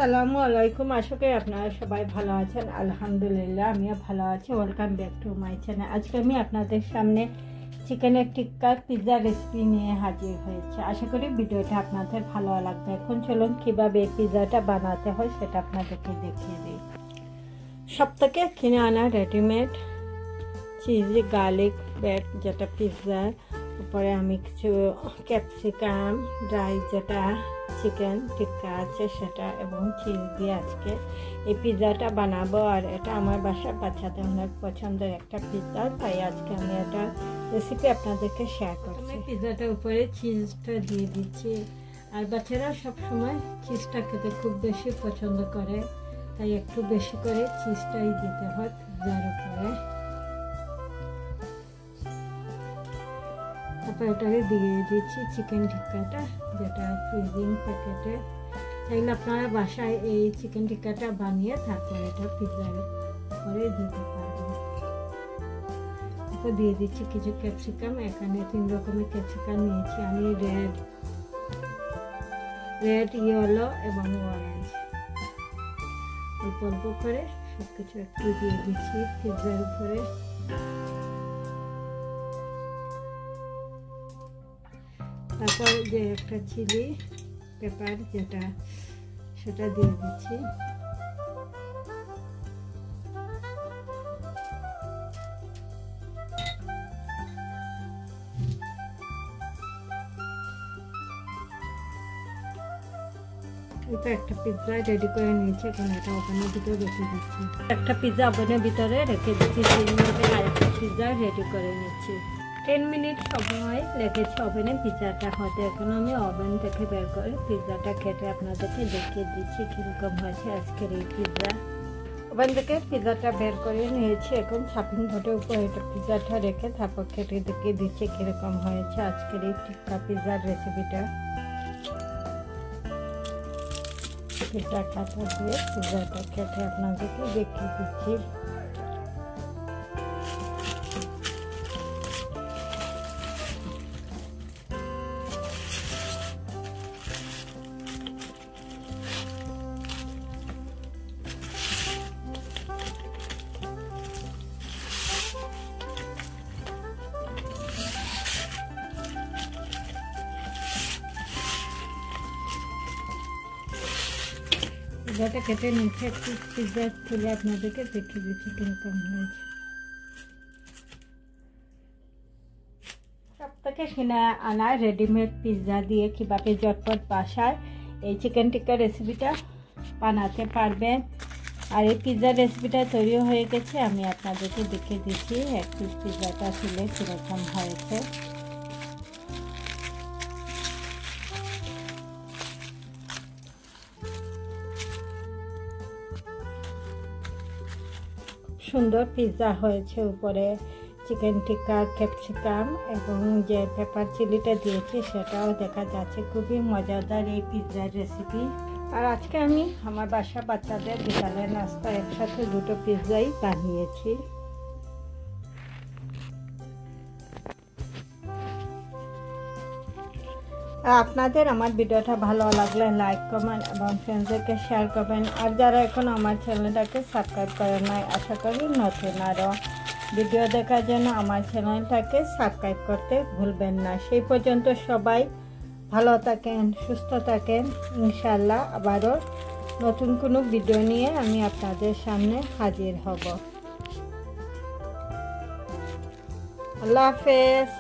আসসালামু আলাইকুম। আশা করি আপনারা সবাই ভালো আছেন। আলহামদুলিল্লাহ আমিও ভালো আছি। Welcome back to my channel. আজকে আমি আপনাদের সামনে চিকেনের টিক্কা পিৎজা রেসিপি নিয়ে হাজির হয়েছে। আশা করি ভিডিওটা আপনাদের ভালো লাগবে। এখন চলুন কীভাবে এই পিৎজাটা বানাতে হয় সেটা আপনাদেরকে দেখিয়ে দিই। সব থেকে কিনে আনা রেডিমেড চিজি গার্লিক ব্রেড, যেটা পিৎজার উপরে আমি কিছু ক্যাপসিকাম, ড্রাই যেটা চিকেন টিক্কা আছে সেটা এবং চিজ দিয়ে আজকে এই পিৎজাটা বানাবো। আর এটা আমার বাসার বাচ্চাদের অনেক পছন্দের একটা পিৎজা, তাই আজকে আমি এটা রেসিপি আপনাদেরকে শেয়ার করছি। পিৎজাটার উপরে চিজটা দিয়ে দিচ্ছি, আর বাচ্চারা সবসময় চিজটা খেতে খুব বেশি পছন্দ করে, তাই একটু বেশি করে চিজটাই দিতে হয় পিৎজার উপরে। তারপর এটাকে দিয়ে দিচ্ছি চিকেন টিক্কাটা, যেটা ফ্রিজিং প্যাকেটে। চাইলে আপনারা বাসায় এই চিকেন টিক্কাটা বানিয়ে তারপর এটা পিৎজার উপরে দিতে পারবেন। তারপর দিয়ে দিচ্ছি কিছু ক্যাপসিকাম। এখানে 3 রকমের ক্যাপসিকাম নিয়েছি আমি, রেড, ইয়েলো এবং অরেঞ্জ। অল্প অল্প করে সব কিছু একটু দিয়ে দিচ্ছি পিৎজার উপরে। তারপর যে একটা চিলি পেপার যেটা সেটা দিয়ে দিচ্ছি। এটা একটা পিৎজা রেডি করে নিয়েছি, এখন এটা ওভেনের ভিতরে রেখে দিচ্ছি। একটা পিৎজা ওভেনের ভিতরে রেখে দিচ্ছি। 3 মিনিটে আরেকটা পিৎজা রেডি করে নিচ্ছি। 10 মিনিট সময় লেগেছে ওভেনে পিৎজাটা হতে। এখন আমি ওভেন থেকে বের করে পিৎজাটা খেতে আপনাদেরকে দেখিয়ে দিচ্ছি কীরকম হয়েছে আজকের এই পিৎজা। ওভেন থেকে পিৎজাটা বের করে নিয়েছি। এখন চাপিং বোর্ডের উপর এটা পিৎজাটা রেখে তারপর খেতে দেখিয়ে দিচ্ছি কীরকম হয়েছে আজকের এই টিক্কা পিৎজার রেসিপিটা। পিৎজা কাটা দিয়ে পিৎজাটা খেতে আপনাদেরকে দেখিয়ে দিচ্ছি। পিৎজাটা কেটে নিচ্ছে, একটু পিৎজা তুলে আপনাদেরকে দেখিয়ে দিচ্ছি কীরকম হয়েছে। সব থেকে কিনে আনা রেডিমেড পিৎজা দিয়ে কীভাবে ঝটপট বাসায় এই চিকেন টিক্কা রেসিপিটা বানাতে পারবেন। আর এই পিৎজার রেসিপিটা তৈরি হয়ে গেছে, আমি আপনাদেরকে দেখিয়ে দিচ্ছি এক পিস পিৎজাটা তুলে কীরকম হয়েছে। সুন্দর পিৎজা হয়েছে, উপরে চিকেন টিক্কা, ক্যাপসিকাম এবং যে পেপার চিলিটা দিয়েছি সেটাও দেখা যাচ্ছে। খুবই মজাদার এই পিৎজার রেসিপি। আর আজকে আমি আমার বাসা বাচ্চাদের বিকালের নাস্তা একসাথে 2টো পিৎজাই বানিয়েছি। আপনাদের আমার ভিডিওটা ভালো লাগলে লাইক কমেন্ট এবং ফ্রেন্ডসদেরকে শেয়ার করবেন। আর যারা এখন আমার চ্যানেলটাকে সাবস্ক্রাইব করেন নাই, আশা করি নতুন আরও ভিডিও দেখার জন্য আমার চ্যানেলটাকে সাবস্ক্রাইব করতে ভুলবেন না। সেই পর্যন্ত সবাই ভালো থাকেন, সুস্থ থাকেন। ইনশাআল্লাহ আবারও নতুন কোনো ভিডিও নিয়ে আমি আপনাদের সামনে হাজির হব। আল্লাহ হাফেজ।